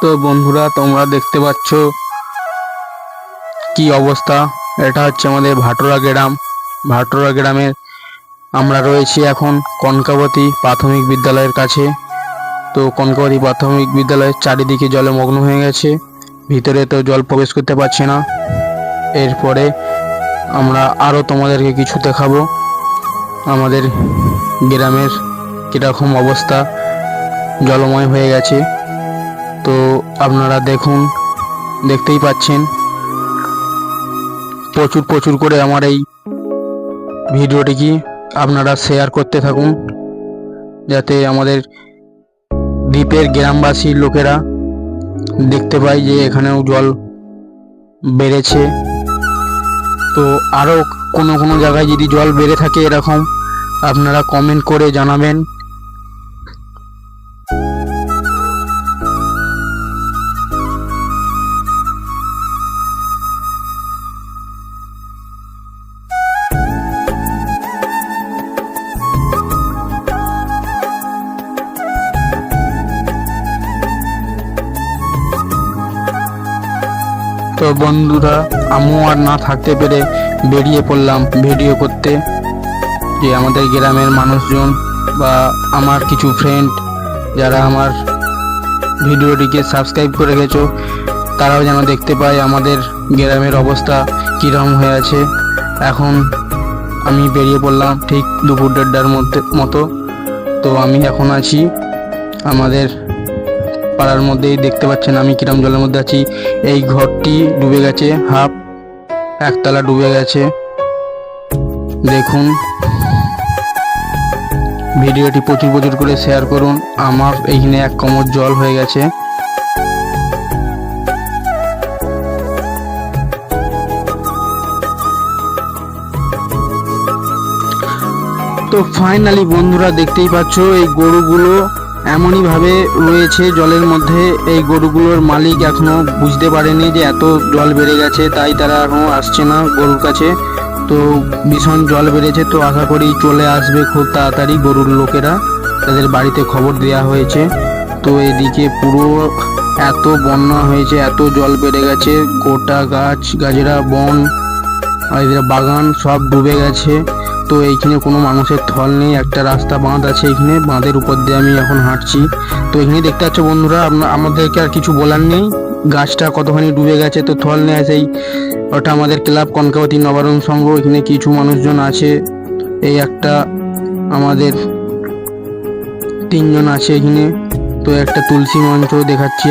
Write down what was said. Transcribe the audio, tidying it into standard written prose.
তো বন্ধুরা, তোমরা দেখতে পাচ্ছ কি অবস্থা। এটা হচ্ছে আমাদের ভাটোরা গ্রাম। ভাটোরা গ্রামের আমরা রয়েছি এখন কনকাবতী প্রাথমিক বিদ্যালয়ের কাছে। তো কনকাবতী প্রাথমিক বিদ্যালয়ের চারিদিকে জলে মগ্ন হয়ে গেছে, ভিতরে তো জল প্রবেশ করতে পারছে না। এরপরে আমরা আরও তোমাদেরকে কিছু দেখাবো আমাদের গ্রামের কীরকম অবস্থা, জলময় হয়ে গেছে। তো আপনারা দেখুন, দেখতেই পাচ্ছেন। প্রচুর প্রচুর করে আমার এই ভিডিওটিকে আপনারা শেয়ার করতে থাকুন, যাতে আমাদের দ্বীপের গ্রামবাসী লোকেরা দেখতে পায় যে এখানেও জল বেড়েছে। তো আরও কোনো কোনো জায়গায় যদি জল বেড়ে থাকে এরকম, আপনারা কমেন্ট করে জানাবেন। তো বন্ধুরা, আমিও আর না থাকতে পেরে বেরিয়ে পড়লাম ভিডিও করতে, যে আমাদের গ্রামের মানুষজন বা আমার কিছু ফ্রেন্ড যারা আমার ভিডিওটিকে সাবস্ক্রাইব করে গেছো, তারাও যেন দেখতে পায় আমাদের গ্রামের অবস্থা কীরকম হয়ে আছে। এখন আমি বেরিয়ে পড়লাম ঠিক দুপুর 1:30টার মতো। তো আমি এখন আছি আমাদের পাড়ার মধ্যেই, দেখতে পাচ্ছেন আমি কিরম জলের মধ্যে আছি। এই ঘরটি ডুবে গেছে, হাফ একতলা ডুবে গেছে। দেখুন, ভিডিওটি প্রচুর প্রচুর করে শেয়ার করুন। আমার এইখানে 1 কোমর জল হয়ে গেছে। তো ফাইনালি বন্ধুরা, দেখতেই পাচ্ছ এই গরুগুলো এমনই ভাবে রয়েছে জলের মধ্যে। এই গরুগুলোর মালিক এখনো বুঝতে পারেনি যে এত জল বেড়ে গেছে, তাই তারা এখনো আসছে না গরুর কাছে। তো ভীষণ জল বেড়েছে, তো আশা করি চলে আসবে খুব তাড়াতাড়ি গরুর লোকেরা, তাদের বাড়িতে খবর দেওয়া হয়েছে। তো এদিকে পুরো এত বন্যা হয়েছে, এত জল বেড়ে গেছে, গোটা গাছ গাছরা বন আর এদের বাগান সব ডুবে গেছে। তো এইখানে কোনো মানুষের থল নেই, একটা রাস্তা বাঁধ আছে এইখানে, বাঁধের উপর দিয়ে আমি এখন হাঁটছি। তো এখানে দেখতে পাচ্ছ বন্ধুরা, আমাদেরকে আর কিছু বলার নেই, গাছটা কতখানি ডুবে গেছে, তো থল নেই সেই ওটা আমাদের ক্লাব কনকাবতী নবারণ সংঘ। এখানে কিছু মানুষজন আছে, এই একটা আমাদের 3 জন আছে এখানে। তো একটা তুলসী মঞ্চ দেখাচ্ছি।